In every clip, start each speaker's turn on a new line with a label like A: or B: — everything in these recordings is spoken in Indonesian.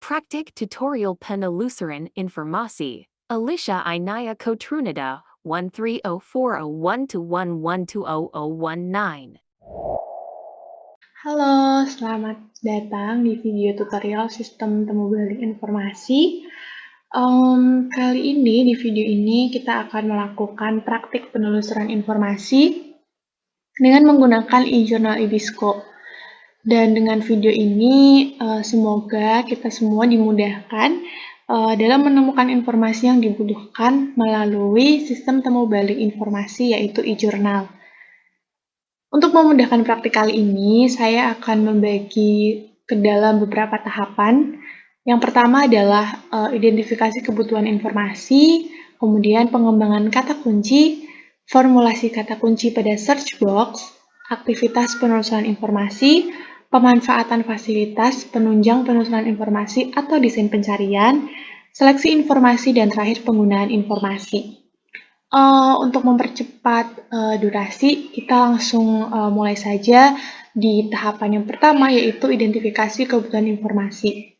A: Praktik Tutorial Penelusuran Informasi, Alicia Inaya Kotrunada, 1304012112019.
B: Halo, selamat datang di video tutorial sistem temu balik informasi. Kali ini, di video ini, kita akan melakukan praktik penelusuran informasi dengan menggunakan e-journal Ibisco. Dan dengan video ini, semoga kita semua dimudahkan dalam menemukan informasi yang dibutuhkan melalui sistem temu balik informasi, yaitu e-journal. Untuk memudahkan praktik kali ini, saya akan membagi ke dalam beberapa tahapan. Yang pertama adalah identifikasi kebutuhan informasi, kemudian pengembangan kata kunci, formulasi kata kunci pada search box, aktivitas penelusuran informasi, pemanfaatan fasilitas penunjang penelusuran informasi atau desain pencarian, seleksi informasi, dan terakhir penggunaan informasi. Untuk mempercepat durasi, kita langsung mulai saja di tahapan yang pertama, yaitu identifikasi kebutuhan informasi.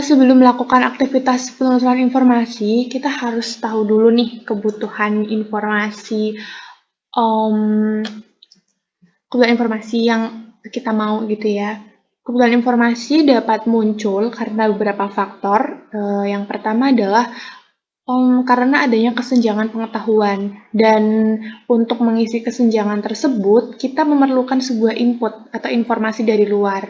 B: Sebelum melakukan aktivitas penelusuran informasi, kita harus tahu dulu nih kebutuhan informasi yang kita mau gitu ya. Kebutuhan informasi dapat muncul karena beberapa faktor. Yang pertama adalah karena adanya kesenjangan pengetahuan, dan untuk mengisi kesenjangan tersebut, kita memerlukan sebuah input atau informasi dari luar.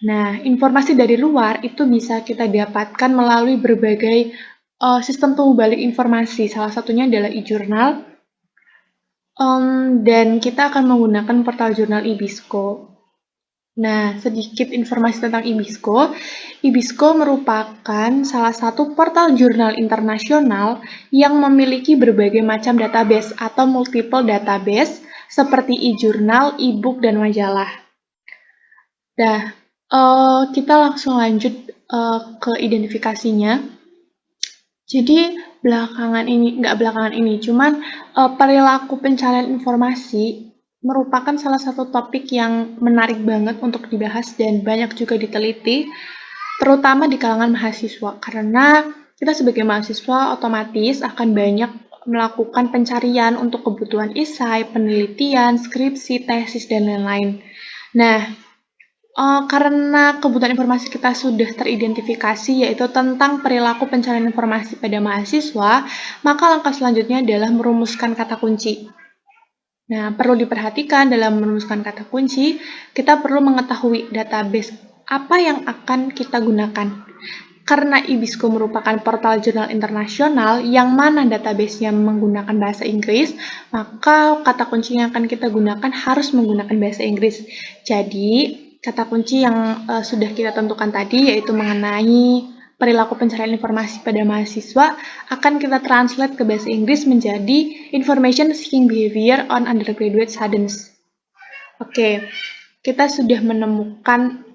B: Nah, informasi dari luar itu bisa kita dapatkan melalui berbagai sistem temu balik informasi, salah satunya adalah e-journal, dan kita akan menggunakan portal jurnal Ibisco. Nah, sedikit informasi tentang Ibisco. Ibisco merupakan salah satu portal jurnal internasional yang memiliki berbagai macam database atau multiple database seperti e-jurnal, e-book, dan majalah. Nah, kita langsung lanjut ke identifikasinya. Jadi, cuman perilaku pencarian informasi merupakan salah satu topik yang menarik banget untuk dibahas dan banyak juga diteliti, terutama di kalangan mahasiswa, karena kita sebagai mahasiswa otomatis akan banyak melakukan pencarian untuk kebutuhan esai, penelitian, skripsi, tesis, dan lain-lain. Nah, karena kebutuhan informasi kita sudah teridentifikasi, yaitu tentang perilaku pencarian informasi pada mahasiswa, maka langkah selanjutnya adalah merumuskan kata kunci. Nah, perlu diperhatikan dalam merumuskan kata kunci, kita perlu mengetahui database apa yang akan kita gunakan. Karena Ibisco merupakan portal jurnal internasional yang mana database-nya menggunakan bahasa Inggris, maka kata kunci yang akan kita gunakan harus menggunakan bahasa Inggris. Jadi, kata kunci yang sudah kita tentukan tadi, yaitu mengenai perilaku pencarian informasi pada mahasiswa, akan kita translate ke bahasa Inggris menjadi Information Seeking Behavior on Undergraduate Students. Oke, kita sudah menemukan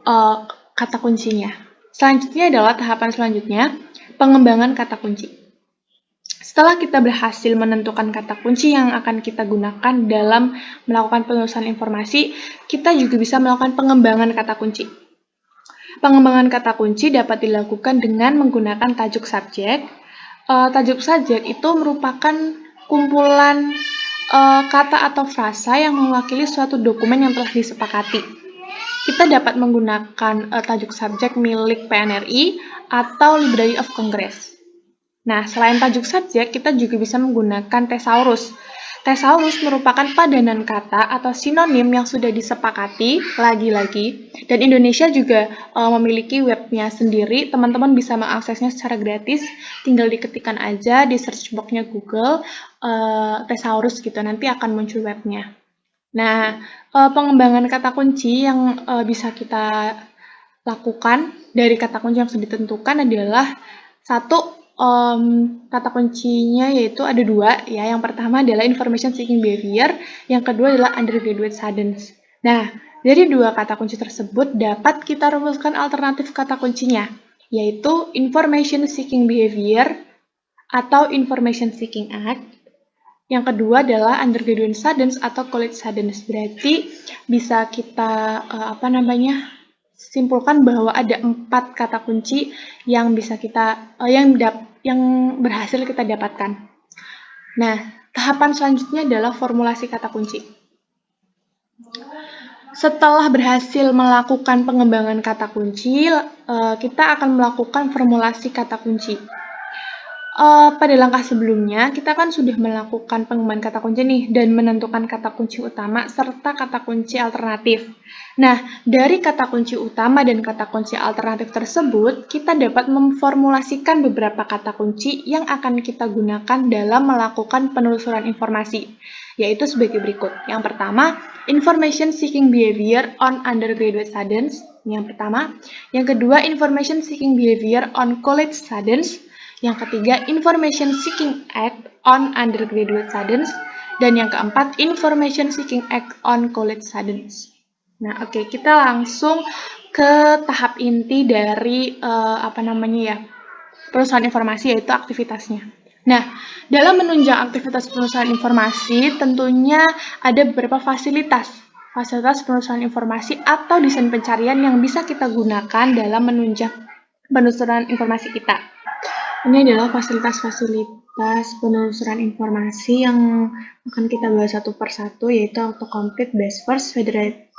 B: kata kuncinya. Selanjutnya adalah tahapan selanjutnya, pengembangan kata kunci. Setelah kita berhasil menentukan kata kunci yang akan kita gunakan dalam melakukan penelusuran informasi, kita juga bisa melakukan pengembangan kata kunci. Pengembangan kata kunci dapat dilakukan dengan menggunakan tajuk subjek. Tajuk subjek itu merupakan kumpulan kata atau frasa yang mewakili suatu dokumen yang telah disepakati. Kita dapat menggunakan tajuk subjek milik PNRI atau Library of Congress. Nah, selain tajuk subjek, kita juga bisa menggunakan thesaurus. Thesaurus merupakan padanan kata atau sinonim yang sudah disepakati, lagi-lagi, dan Indonesia juga memiliki webnya sendiri. Teman-teman bisa mengaksesnya secara gratis, tinggal diketikkan aja di search box-nya Google, thesaurus gitu, nanti akan muncul webnya. Nah, pengembangan kata kunci yang bisa kita lakukan dari kata kunci yang sudah ditentukan adalah satu, kata kuncinya yaitu ada dua ya. Yang pertama adalah Information Seeking Behavior, yang kedua adalah Undergraduate Students. Nah, dari dua kata kunci tersebut dapat kita rumuskan alternatif kata kuncinya, yaitu Information Seeking Behavior atau Information Seeking Act. Yang kedua adalah undergraduate students atau college students. Berarti bisa kita simpulkan bahwa ada 4 kata kunci yang bisa kita yang berhasil kita dapatkan. Nah, tahapan selanjutnya adalah formulasi kata kunci. Setelah berhasil melakukan pengembangan kata kunci, kita akan melakukan formulasi kata kunci. Pada langkah sebelumnya, kita kan sudah melakukan pengembangan kata kunci nih, dan menentukan kata kunci utama serta kata kunci alternatif. Nah, dari kata kunci utama dan kata kunci alternatif tersebut, kita dapat memformulasikan beberapa kata kunci yang akan kita gunakan dalam melakukan penelusuran informasi, yaitu sebagai berikut. Yang pertama, information seeking behavior on undergraduate students. Yang pertama. Yang kedua, information seeking behavior on college students. Yang ketiga, information seeking act on undergraduate students. Dan yang keempat, information seeking act on college students. Nah, oke, kita langsung ke tahap inti dari penelusuran informasi, yaitu aktivitasnya. Nah, dalam menunjang aktivitas penelusuran informasi, tentunya ada beberapa fasilitas penelusuran informasi atau desain pencarian yang bisa kita gunakan dalam menunjang penelusuran informasi kita. Ini adalah fasilitas-fasilitas penelusuran informasi yang akan kita bahas satu persatu, yaitu autocomplete, best first, federated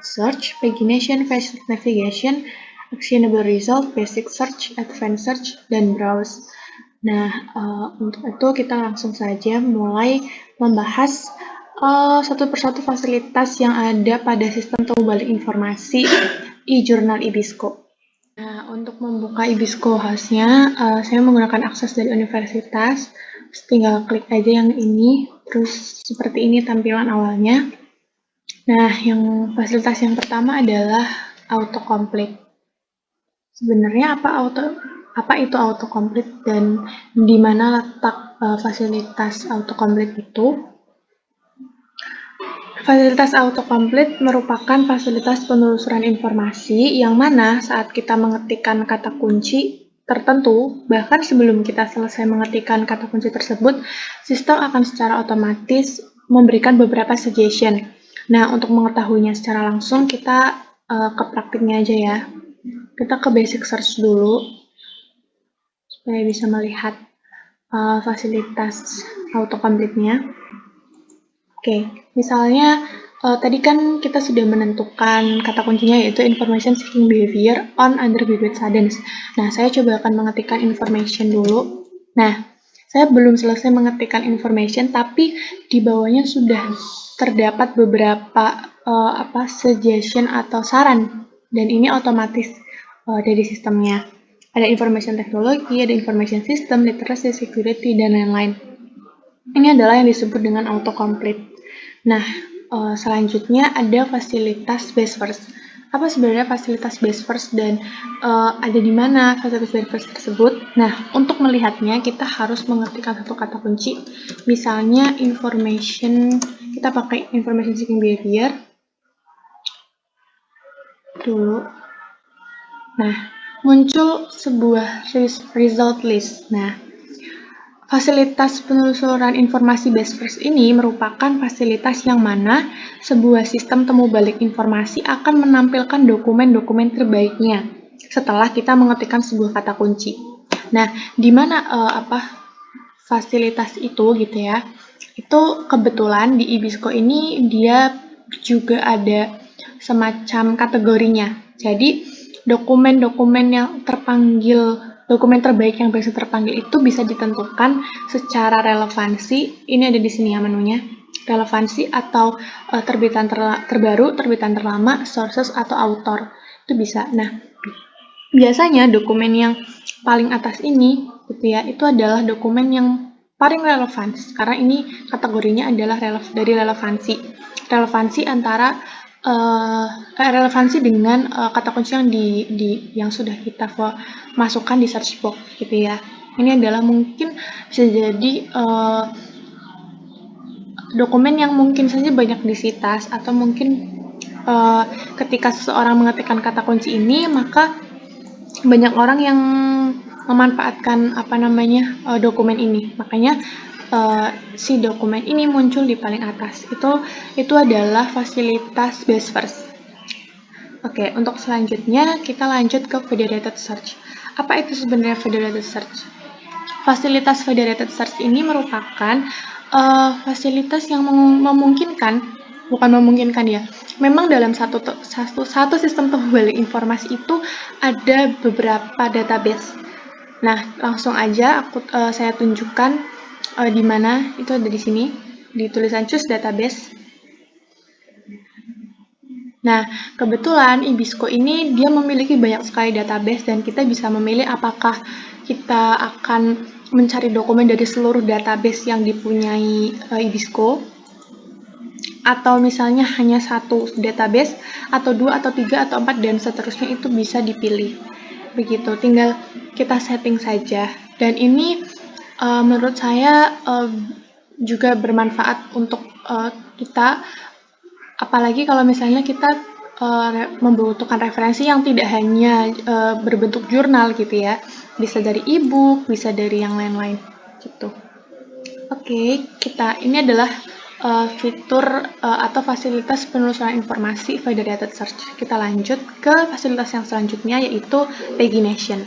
B: search, pagination, fast navigation, actionable result, basic search, advanced search, dan browse. Nah, untuk itu kita langsung saja mulai membahas satu persatu fasilitas yang ada pada sistem temu balik informasi e-jurnal IBISCO. Nah, untuk membuka IBISCO house-nya, saya menggunakan akses dari universitas. Tinggal klik aja yang ini, terus seperti ini tampilan awalnya. Nah, yang fasilitas yang pertama adalah autocomplete. Sebenarnya apa itu autocomplete dan di mana letak fasilitas autocomplete itu? Fasilitas autocomplete merupakan fasilitas penelusuran informasi yang mana saat kita mengetikkan kata kunci tertentu, bahkan sebelum kita selesai mengetikkan kata kunci tersebut, sistem akan secara otomatis memberikan beberapa suggestion. Nah, untuk mengetahuinya secara langsung, kita ke praktiknya aja ya. Kita ke basic search dulu, supaya bisa melihat fasilitas autocomplete-nya. Oke, misalnya tadi kan kita sudah menentukan kata kuncinya yaitu information seeking behavior on undergraduate students. Nah, saya coba akan mengetikkan information dulu. Nah, saya belum selesai mengetikkan information, tapi di bawahnya sudah terdapat beberapa suggestion atau saran, dan ini otomatis dari sistemnya. Ada information teknologi, ada information system, literacy, security, dan lain-lain. Ini adalah yang disebut dengan autocomplete. Nah, selanjutnya ada fasilitas best first. Apa sebenarnya fasilitas best first dan ada di mana fasilitas best first tersebut? Nah, untuk melihatnya kita harus mengetikkan satu kata kunci. Misalnya information, kita pakai information seeking behavior dulu. Nah, muncul sebuah result list. Nah, fasilitas penelusuran informasi best first ini merupakan fasilitas yang mana sebuah sistem temu balik informasi akan menampilkan dokumen-dokumen terbaiknya setelah kita mengetikkan sebuah kata kunci. Nah, di mana fasilitas itu gitu ya, itu kebetulan di IBISCO ini dia juga ada semacam kategorinya. Jadi, dokumen-dokumen yang dokumen terbaik yang bisa terpanggil itu bisa ditentukan secara relevansi. Ini ada di sini ya menunya. Relevansi atau terbitan terbaru, terbitan terlama, sources atau author. Itu bisa. Nah, biasanya dokumen yang paling atas ini gitu ya, itu adalah dokumen yang paling relevan karena ini kategorinya adalah dari relevansi. Relevansi antara relevansi dengan kata kunci yang sudah kita masukkan di search box gitu ya. Ini adalah mungkin bisa jadi dokumen yang mungkin saja banyak disitas atau mungkin ketika seseorang mengetikkan kata kunci ini maka banyak orang yang memanfaatkan dokumen ini. Makanya si dokumen ini muncul di paling atas. Itu adalah fasilitas best first. Oke, untuk selanjutnya kita lanjut ke federated search. Apa itu sebenarnya federated search? Fasilitas federated search ini merupakan fasilitas yang memungkinkan, bukan memungkinkan ya, memang dalam satu sistem pengumpulan informasi itu ada beberapa database. Nah, langsung aja saya tunjukkan di mana itu ada di sini, di tulisan choose database. Nah, kebetulan Ibisco ini dia memiliki banyak sekali database dan kita bisa memilih apakah kita akan mencari dokumen dari seluruh database yang dipunyai Ibisco, atau misalnya hanya satu database, atau 2, atau 3, atau 4, dan seterusnya itu bisa dipilih. Begitu, tinggal kita setting saja. Dan ini menurut saya juga bermanfaat untuk kita, apalagi kalau misalnya kita membutuhkan referensi yang tidak hanya berbentuk jurnal gitu ya, bisa dari e-book, bisa dari yang lain-lain gitu. Oke, ini adalah fitur atau fasilitas penelusuran informasi federated search. Kita lanjut ke fasilitas yang selanjutnya, yaitu pagination.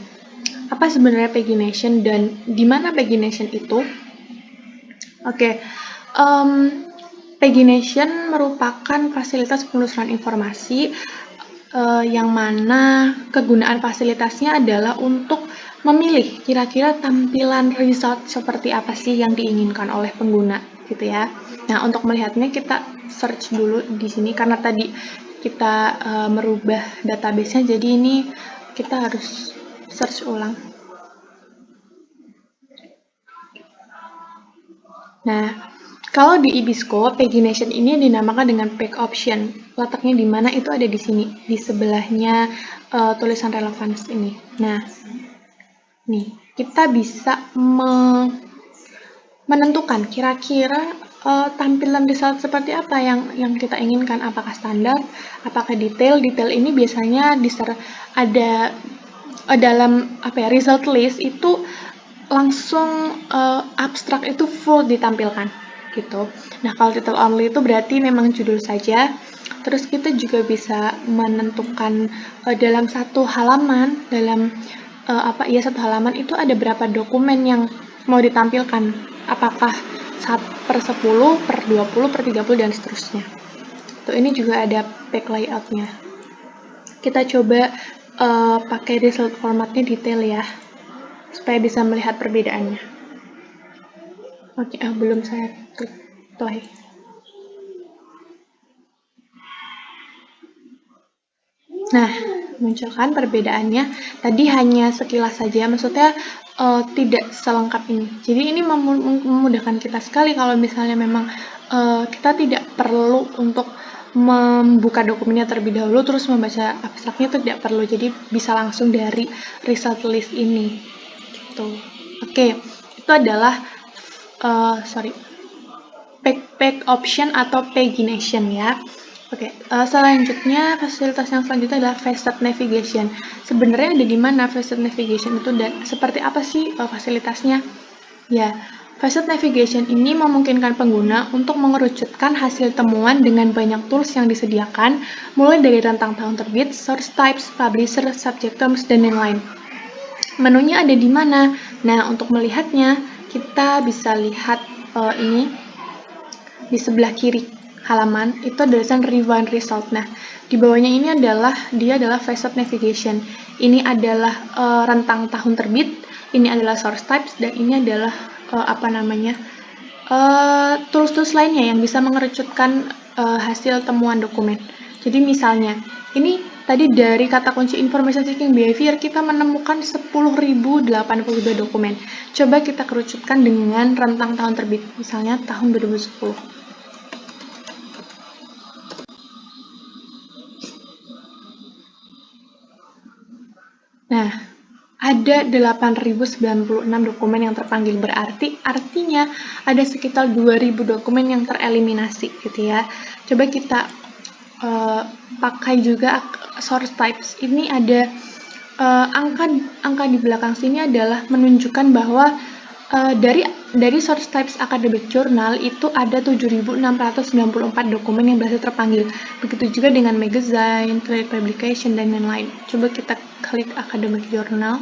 B: Apa sebenarnya pagination dan di mana pagination itu? Oke, pagination merupakan fasilitas penelusuran informasi yang mana kegunaan fasilitasnya adalah untuk memilih kira-kira tampilan result seperti apa sih yang diinginkan oleh pengguna gitu ya. Nah, untuk melihatnya kita search dulu di sini karena tadi kita merubah database-nya, jadi ini kita harus search ulang. Nah, kalau di Ibisco, pagination ini dinamakan dengan page option. Letaknya di mana itu ada di sini, di sebelahnya tulisan relevance ini. Nah, nih, kita bisa menentukan kira-kira tampilan result seperti apa yang kita inginkan, apakah standar, apakah detail. Detail ini biasanya ada dalam result list itu langsung abstrak itu full ditampilkan gitu. Nah, kalau title only itu berarti memang judul saja. Terus kita juga bisa menentukan dalam satu halaman, satu halaman itu ada berapa dokumen yang mau ditampilkan. Apakah 1/10, per 20, per 30, dan seterusnya. Tuh, ini juga ada page layout-nya. Kita coba pakai result formatnya detail ya, supaya bisa melihat perbedaannya. Oke, belum saya klik play. Nah, munculkan perbedaannya. Tadi hanya sekilas saja, maksudnya tidak selengkap ini. Jadi ini memudahkan kita sekali kalau misalnya memang kita tidak perlu untuk membuka dokumennya terlebih dahulu terus membaca abstraknya, itu tidak perlu. Jadi bisa langsung dari result list ini. Gitu. Oke, itu adalah page option atau pagination ya. Oke, selanjutnya fasilitas yang selanjutnya adalah facet navigation. Sebenarnya ada di mana facet navigation itu dan seperti apa sih fasilitasnya? Ya, facet navigation ini memungkinkan pengguna untuk mengerucutkan hasil temuan dengan banyak tools yang disediakan, mulai dari rentang tahun terbit, source types, publisher, subject terms, dan lain-lain. Menunya ada di mana? Nah, untuk melihatnya, kita bisa lihat ini di sebelah kiri halaman itu ada tulisan Rewind Result. Nah, di bawahnya ini adalah facet navigation. Ini adalah rentang tahun terbit, ini adalah source types, dan ini adalah tools-tools lainnya yang bisa mengerucutkan hasil temuan dokumen. Jadi misalnya, ini tadi dari kata kunci information seeking behavior kita menemukan 10.082 dokumen. Coba kita kerucutkan dengan rentang tahun terbit, misalnya tahun 2010. Nah, ada 8.096 dokumen yang terpanggil, artinya ada sekitar 2.000 dokumen yang tereliminasi gitu ya. Coba kita pakai juga source types. Ini ada angka di belakang sini adalah menunjukkan bahwa dari dari source types academic journal itu ada 7.694 dokumen yang berhasil terpanggil. Begitu juga dengan magazine, trade publication, dan lain-lain. Coba kita klik academic journal.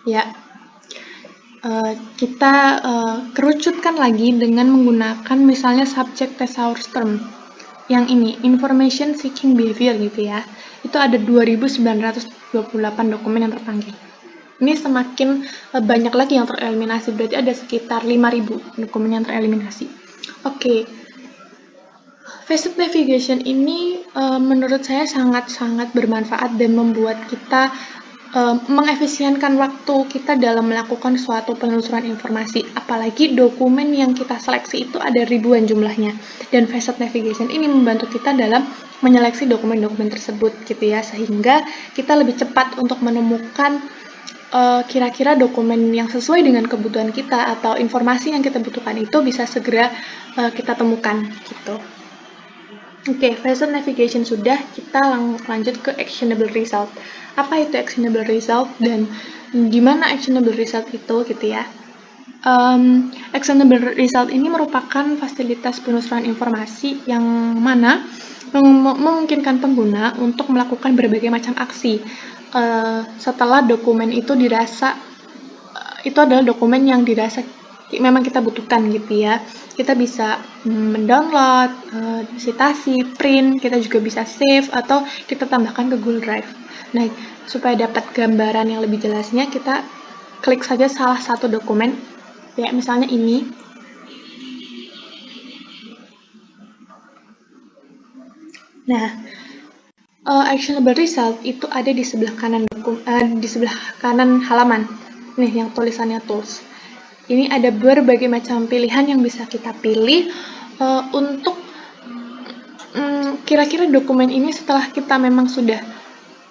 B: Ya, kita kerucutkan lagi dengan menggunakan misalnya subject thesaurus term yang ini, information seeking behavior gitu ya. Itu ada 2.928 dokumen yang terpanggil. Ini semakin banyak lagi yang tereliminasi, berarti ada sekitar 5.000 dokumen yang tereliminasi. Oke. Facet navigation ini menurut saya sangat-sangat bermanfaat dan membuat kita mengefisienkan waktu kita dalam melakukan suatu penelusuran informasi. Apalagi dokumen yang kita seleksi itu ada ribuan jumlahnya. Dan facet navigation ini membantu kita dalam menyeleksi dokumen-dokumen tersebut gitu ya, sehingga kita lebih cepat untuk menemukan kira-kira dokumen yang sesuai dengan kebutuhan kita atau informasi yang kita butuhkan itu bisa segera kita temukan gitu. Oke, facet navigation sudah, kita lanjut ke actionable result. Apa itu actionable result dan gimana actionable result itu gitu ya. Actionable result ini merupakan fasilitas penelusuran informasi yang mana memungkinkan pengguna untuk melakukan berbagai macam aksi setelah dokumen itu dirasa itu adalah dokumen yang dirasa memang kita butuhkan gitu ya. Kita bisa mendownload, citasi, print, kita juga bisa save atau kita tambahkan ke Google Drive. Nah, supaya dapat gambaran yang lebih jelasnya, kita klik saja salah satu dokumen, ya misalnya ini. Nah, actionable result itu ada di sebelah kanan halaman. Nih, yang tulisannya tools. Ini ada berbagai macam pilihan yang bisa kita pilih untuk kira-kira dokumen ini setelah kita memang sudah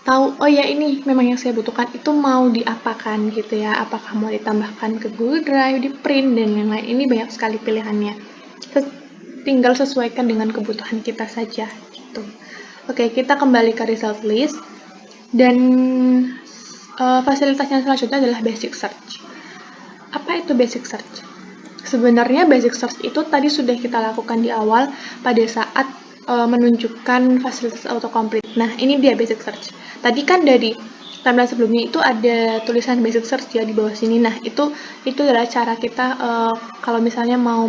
B: tahu, oh ya ini memang yang saya butuhkan, itu mau diapakan gitu ya, apakah mau ditambahkan ke Google Drive, di print, dan lain-lain. Ini banyak sekali pilihannya. Tinggal sesuaikan dengan kebutuhan kita saja gitu. Oke, kita kembali ke result list dan fasilitas yang selanjutnya adalah basic search. Apa itu basic search? Sebenarnya basic search itu tadi sudah kita lakukan di awal pada saat menunjukkan fasilitas autocomplete. Nah, ini dia basic search. Tadi kan dari timeline sebelumnya itu ada tulisan basic search ya di bawah sini. Nah, itu adalah cara kita kalau misalnya mau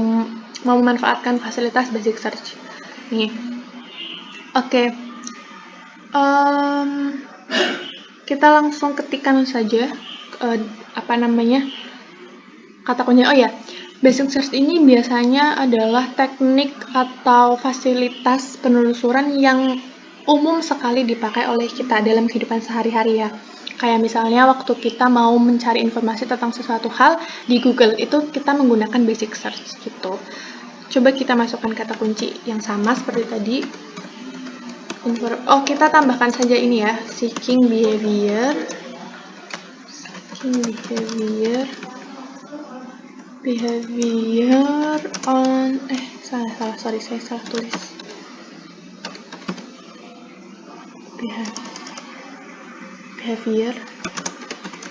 B: memanfaatkan fasilitas basic search. Nih. Oke. Kita langsung ketikkan saja kata kunci. Oh ya, basic search ini biasanya adalah teknik atau fasilitas penelusuran yang umum sekali dipakai oleh kita dalam kehidupan sehari-hari ya. Kayak misalnya waktu kita mau mencari informasi tentang sesuatu hal di Google, itu kita menggunakan basic search gitu. Coba kita masukkan kata kunci yang sama seperti tadi. Kita tambahkan saja ini ya, seeking behavior on sorry saya salah tulis. Behavior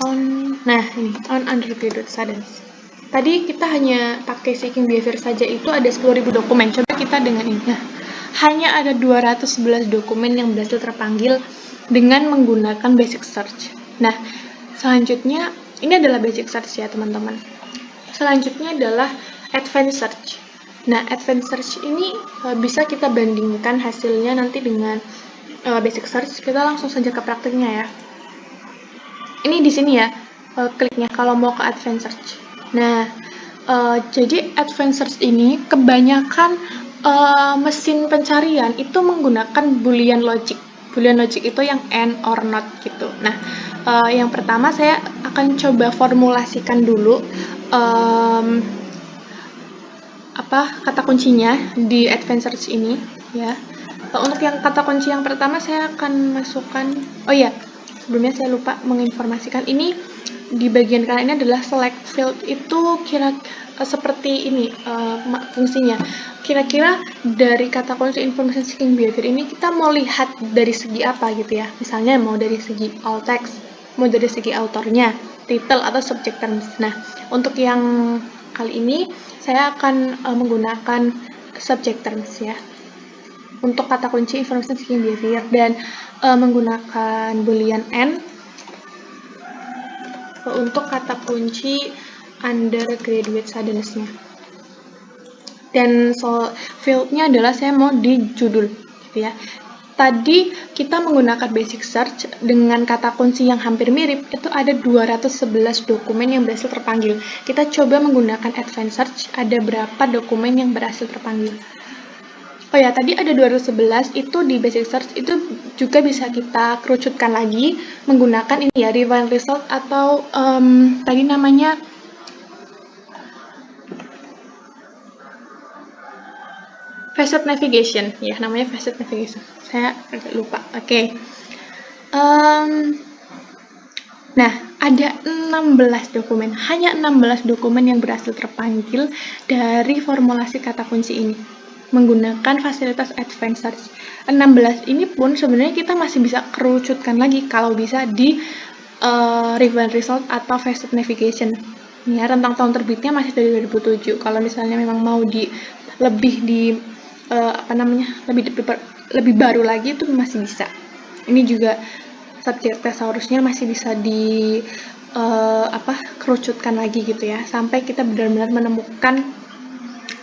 B: on ini on undergraduate students. Tadi kita hanya pakai seeking behavior saja, itu ada 10.000 dokumen. Coba kita dengan ini. Nah, hanya ada 211 dokumen yang berhasil terpanggil dengan menggunakan basic search. Nah, selanjutnya ini adalah basic search ya teman-teman. Selanjutnya adalah advanced search. Nah, advanced search ini bisa kita bandingkan hasilnya nanti dengan basic search. Kita langsung saja ke praktiknya ya. Ini di sini ya kliknya kalau mau ke advanced search. Nah, jadi advanced search ini kebanyakan mesin pencarian itu menggunakan Boolean logic. Boolean logic itu yang and or not gitu. Nah, yang pertama saya akan coba formulasikan dulu kata kuncinya di advanced search ini ya. Untuk yang kata kunci yang pertama saya akan masukkan, sebelumnya saya lupa menginformasikan, ini di bagian kanan ini adalah select field, itu seperti ini fungsinya. Kira-kira dari kata kunci information seeking behavior ini kita mau lihat dari segi apa gitu ya. Misalnya mau dari segi alt text, mau dari segi autornya, title atau subject terms. Nah, untuk yang kali ini saya akan menggunakan subject terms ya. Untuk kata kunci information seeking behavior dan menggunakan boolean n untuk kata kunci undergraduate suddenness-nya. Dan fieldnya adalah saya mau di judul gitu ya. Tadi kita menggunakan basic search dengan kata kunci yang hampir mirip, itu ada 211 dokumen yang berhasil terpanggil. Kita coba menggunakan advanced search, ada berapa dokumen yang berhasil terpanggil. Oh ya, tadi ada 211, itu di basic search itu juga bisa kita kerucutkan lagi menggunakan ini ya, rewind result atau tadi namanya facet navigation, ya namanya facet navigation. Saya agak lupa. Oke. Nah, ada 16 dokumen, hanya 16 dokumen yang berhasil terpanggil dari formulasi kata kunci ini menggunakan fasilitas advanced search. 16 ini pun sebenarnya kita masih bisa kerucutkan lagi kalau bisa di rewind result atau facet navigation. Ya, rentang tahun terbitnya masih dari 2007. Kalau misalnya memang mau lebih baru lagi itu masih bisa. Ini juga subject thesaurusnya masih bisa kerucutkan lagi gitu ya, sampai kita benar-benar menemukan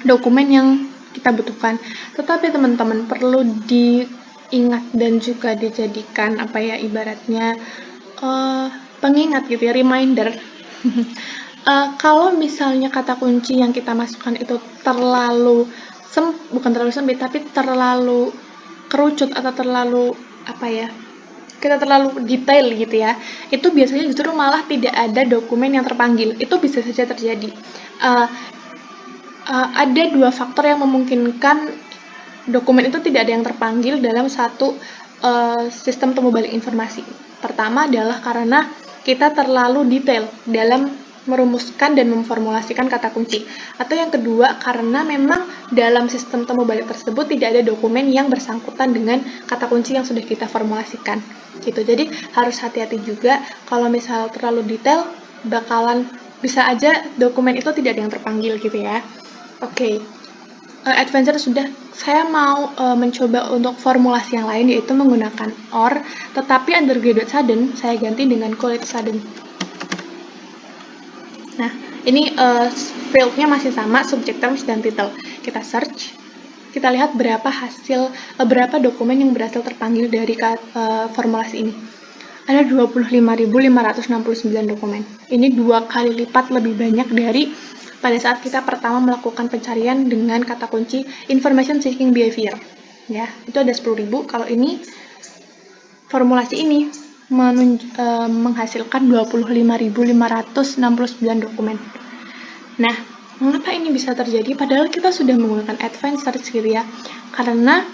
B: dokumen yang kita butuhkan. Tetapi teman-teman perlu diingat dan juga dijadikan ibaratnya pengingat gitu ya, reminder. Kalau misalnya kata kunci yang kita masukkan itu bukan terlalu sempit, tapi terlalu kerucut atau terlalu kita terlalu detail gitu ya, itu biasanya justru malah tidak ada dokumen yang terpanggil. Itu bisa saja terjadi. Ada dua faktor yang memungkinkan dokumen itu tidak ada yang terpanggil dalam satu sistem temu balik informasi. Pertama adalah karena kita terlalu detail dalam merumuskan dan memformulasikan kata kunci. Atau yang kedua, karena memang dalam sistem temu balik tersebut tidak ada dokumen yang bersangkutan dengan kata kunci yang sudah kita formulasikan. Gitu. Jadi harus hati-hati juga kalau misal terlalu detail, bakalan bisa aja dokumen itu tidak ada yang terpanggil gitu ya. Oke. Adventure sudah, saya mau mencoba untuk formulasi yang lain, yaitu menggunakan or, tetapi undergraduate sudden saya ganti dengan college sudden. Nah, ini fieldnya masih sama, subject terms dan title. Kita search, kita lihat berapa dokumen yang berhasil terpanggil dari formulasi ini. Ada 25.569 dokumen. Ini 2 kali lipat lebih banyak dari pada saat kita pertama melakukan pencarian dengan kata kunci information seeking behavior. Ya, itu ada 10.000. Kalau ini formulasi ini menghasilkan 25.569 dokumen. Nah, mengapa ini bisa terjadi? Padahal kita sudah menggunakan advanced search gitu ya. Karena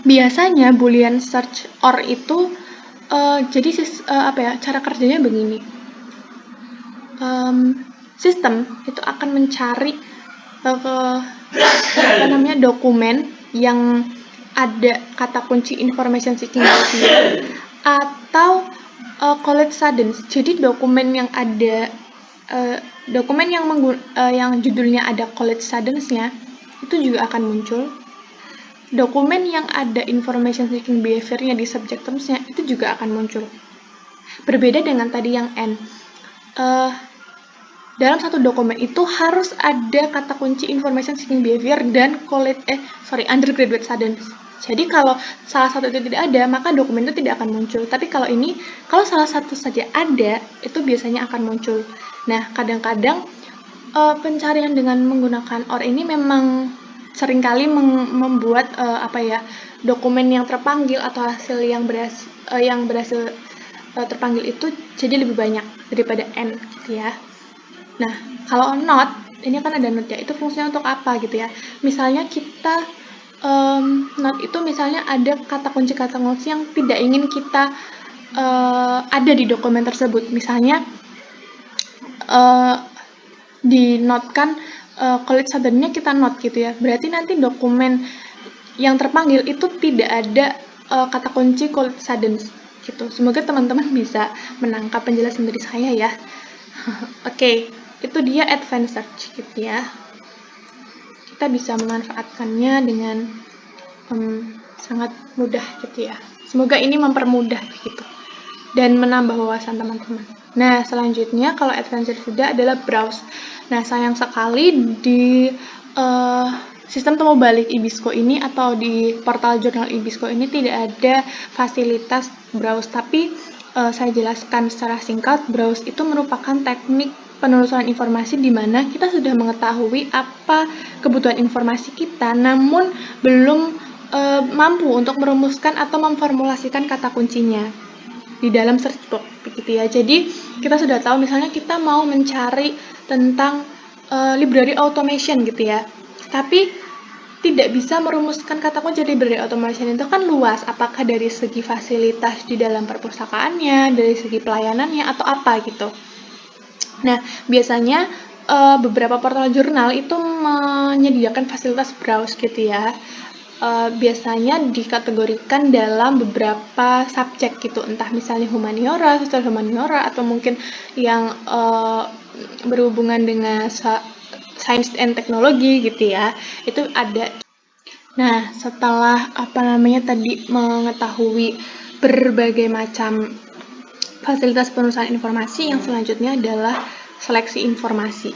B: biasanya boolean search or itu cara kerjanya begini. Sistem itu akan mencari dokumen yang ada kata kunci information seeking behavior atau college sudden. Jadi dokumen yang ada yang judulnya ada college suddenness-nya itu juga akan muncul. Dokumen yang ada information seeking behavior-nya di subject terms-nya itu juga akan muncul. Berbeda dengan tadi yang N. Dalam satu dokumen itu harus ada kata kunci information seeking behavior dan undergraduate suddenness. Jadi kalau salah satu itu tidak ada, maka dokumen itu tidak akan muncul. Tapi kalau salah satu saja ada, itu biasanya akan muncul. Nah, kadang-kadang pencarian dengan menggunakan OR ini memang seringkali membuat dokumen yang terpanggil atau hasil yang berhasil terpanggil itu jadi lebih banyak daripada N gitu ya. Nah, kalau not, ini kan ada not ya, itu fungsinya untuk apa gitu ya. Misalnya kita not itu misalnya ada kata kunci yang tidak ingin kita ada di dokumen tersebut. Misalnya dinotkan college sudden-nya kita note gitu ya. Berarti nanti dokumen yang terpanggil itu tidak ada kata kunci college sudden gitu. Semoga teman-teman bisa menangkap penjelasan dari saya ya. Oke, itu dia advanced search gitu ya. Kita bisa memanfaatkannya dengan sangat mudah gitu ya. Semoga ini mempermudah gitu dan menambah wawasan teman-teman. Nah, selanjutnya kalau advanced sudah adalah browse. Nah, sayang sekali di sistem temu balik Ibisco ini atau di portal jurnal Ibisco ini tidak ada fasilitas browse, tapi saya jelaskan secara singkat. Browse itu merupakan teknik penelusuran informasi di mana kita sudah mengetahui apa kebutuhan informasi kita, namun belum mampu untuk merumuskan atau memformulasikan kata kuncinya di dalam search box begitu ya. Jadi kita sudah tahu misalnya kita mau mencari tentang library automation gitu ya, tapi tidak bisa merumuskan kata kunci library automation itu kan luas, apakah dari segi fasilitas di dalam perpustakaannya, dari segi pelayanannya, atau apa gitu. Nah, biasanya beberapa portal jurnal itu menyediakan fasilitas browse gitu ya. Biasanya dikategorikan dalam beberapa subjek gitu, entah misalnya humaniora, sosial humaniora, atau mungkin yang berhubungan dengan sains and teknologi gitu ya. Itu ada. Nah, setelah tadi mengetahui berbagai macam fasilitas penulisan informasi, yang selanjutnya adalah seleksi informasi.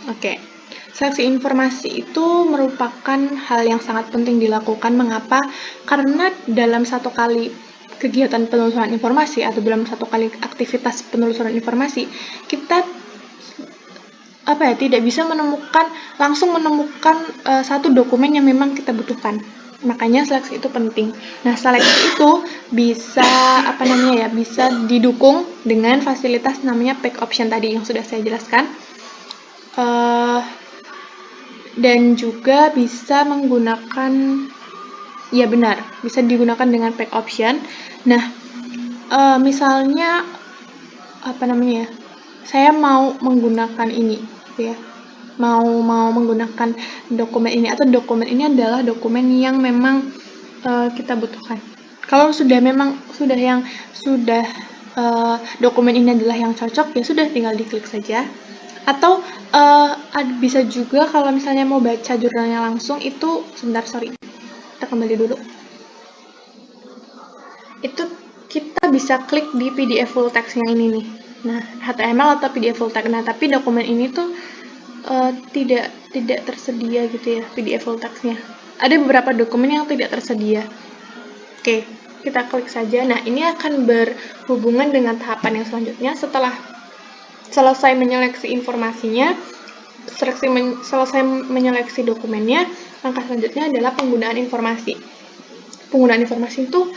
B: Oke. Seleksi informasi itu merupakan hal yang sangat penting dilakukan. Mengapa? Karena dalam satu kali kegiatan penelusuran informasi atau dalam satu kali aktivitas penelusuran informasi, kita tidak bisa langsung menemukan satu dokumen yang memang kita butuhkan. Makanya seleksi itu penting. Nah, seleksi itu bisa bisa didukung dengan fasilitas namanya pack option tadi yang sudah saya jelaskan. Dan juga bisa menggunakan, ya benar, bisa digunakan dengan pack option. Nah, misalnya saya mau menggunakan ini gitu ya, mau menggunakan dokumen ini, atau dokumen ini adalah dokumen yang memang kita butuhkan. Kalau dokumen ini adalah yang cocok, ya sudah tinggal diklik saja. Atau bisa juga kalau misalnya mau baca jurnalnya langsung, itu kita kembali dulu. Itu kita bisa klik di PDF full text yang ini nih. Nah, HTML atau PDF full text. Nah, tapi dokumen ini tuh tidak tersedia gitu ya, PDF full text-nya. Ada beberapa dokumen yang tidak tersedia. Oke, kita klik saja. Nah, ini akan berhubungan dengan tahapan yang selanjutnya. Setelah selesai menyeleksi informasinya, selesai menyeleksi dokumennya, langkah selanjutnya adalah penggunaan informasi. Penggunaan informasi itu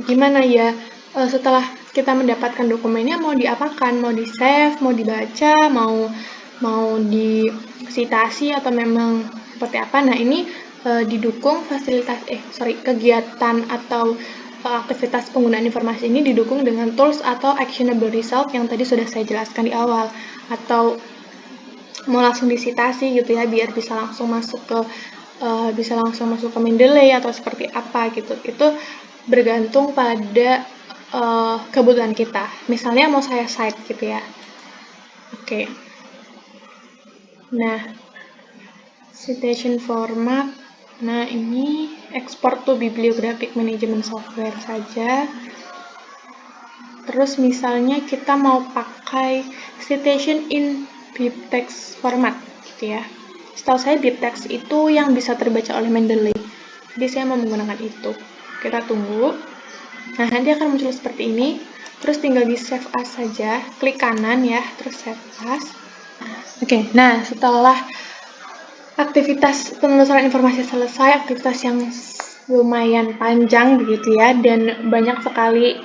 B: gimana ya? Setelah kita mendapatkan dokumennya, mau diapakan? Mau di-save, mau dibaca, mau disitasi, atau memang seperti apa? Nah, ini didukung kegiatan atau aktivitas penggunaan informasi ini didukung dengan tools atau actionable result yang tadi sudah saya jelaskan di awal, atau mau langsung disitasi gitu ya, biar bisa langsung masuk ke Mendeley atau seperti apa gitu. Itu bergantung pada kebutuhan kita. Misalnya mau saya cite gitu ya. Oke. Nah, citation format. Nah, ini export to bibliographic management software saja. Terus misalnya kita mau pakai citation in BibTeX format gitu ya. Setahu saya BibTeX itu yang bisa terbaca oleh Mendeley. Jadi saya mau menggunakan itu. Kita tunggu. Nah, nanti akan muncul seperti ini. Terus tinggal di save as saja. Klik kanan ya, terus save as. Oke, nah setelah aktivitas penelusuran informasi selesai, aktivitas yang lumayan panjang begitu ya, dan banyak sekali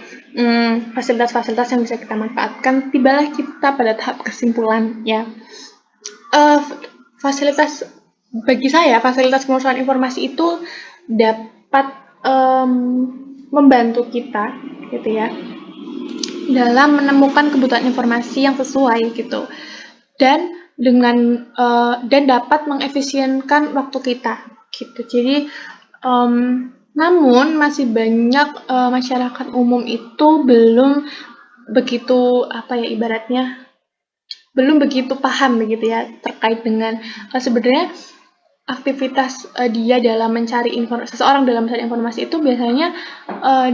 B: fasilitas-fasilitas yang bisa kita manfaatkan, tibalah kita pada tahap kesimpulan ya. Fasilitas penelusuran informasi itu dapat membantu kita gitu ya dalam menemukan kebutuhan informasi yang sesuai gitu, dan dan dapat mengefisienkan waktu kita gitu. Jadi namun masih banyak masyarakat umum itu belum begitu ibaratnya belum begitu paham begitu ya terkait dengan sebenarnya aktivitas dia dalam mencari informasi, seseorang dalam mencari informasi itu biasanya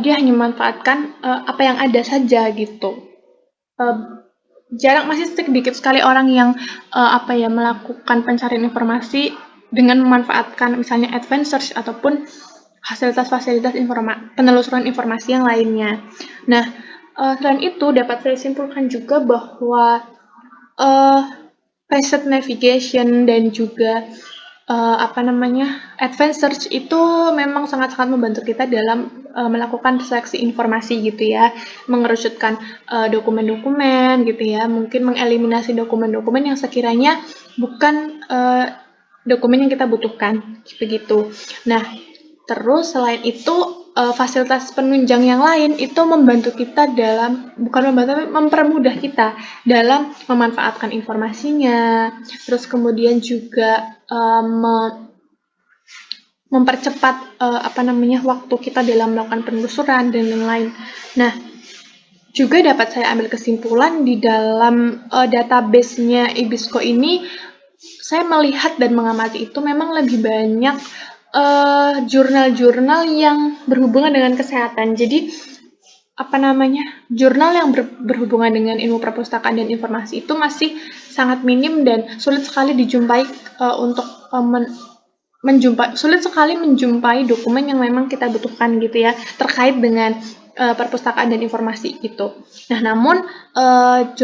B: dia hanya memanfaatkan apa yang ada saja gitu. Masih sedikit sekali orang yang melakukan pencarian informasi dengan memanfaatkan misalnya advanced search ataupun fasilitas-fasilitas penelusuran informasi yang lainnya. Nah, selain itu dapat saya simpulkan juga bahwa passive navigation dan juga advanced search itu memang sangat-sangat membantu kita dalam melakukan seleksi informasi gitu ya, mengerucutkan dokumen-dokumen gitu ya, mungkin mengeliminasi dokumen-dokumen yang sekiranya bukan dokumen yang kita butuhkan begitu. Nah, terus selain itu fasilitas penunjang yang lain itu membantu kita mempermudah kita dalam memanfaatkan informasinya, terus kemudian juga mempercepat waktu kita dalam melakukan penelusuran dan lain-lain. Nah, juga dapat saya ambil kesimpulan di dalam database-nya IBISCO ini, saya melihat dan mengamati itu memang lebih banyak jurnal-jurnal yang berhubungan dengan kesehatan. Jadi jurnal yang berhubungan dengan ilmu perpustakaan dan informasi itu masih sangat minim dan sulit sekali dijumpai sulit sekali menjumpai dokumen yang memang kita butuhkan gitu ya terkait dengan perpustakaan dan informasi gitu. Nah, namun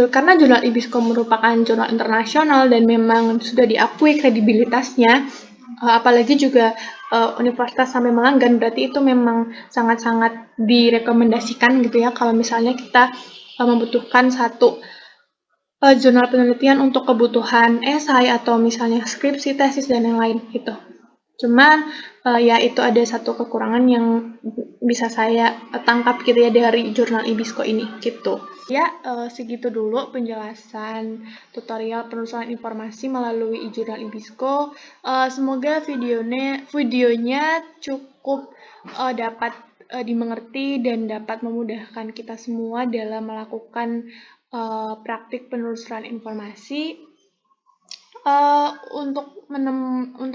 B: karena jurnal IBISCO merupakan jurnal internasional dan memang sudah diakui kredibilitasnya, apalagi juga universitas sampai melanggan, berarti itu memang sangat-sangat direkomendasikan gitu ya kalau misalnya kita membutuhkan satu jurnal penelitian untuk kebutuhan esai atau misalnya skripsi, tesis, dan yang lain gitu. Cuman ya itu ada satu kekurangan yang bisa saya tangkap gitu ya dari jurnal IBISCO ini gitu. Ya, segitu dulu penjelasan tutorial penelusuran informasi melalui jurnal IBISCO. Semoga videonya cukup dapat dimengerti dan dapat memudahkan kita semua dalam melakukan praktik penelusuran informasi. Untuk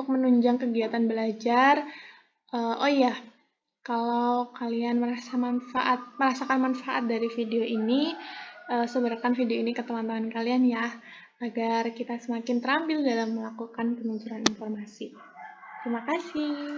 B: menunjang kegiatan belajar. Oh iya, kalau kalian merasakan manfaat dari video ini, sebarkan video ini ke teman-teman kalian ya, agar kita semakin terampil dalam melakukan penelusuran informasi. Terima kasih.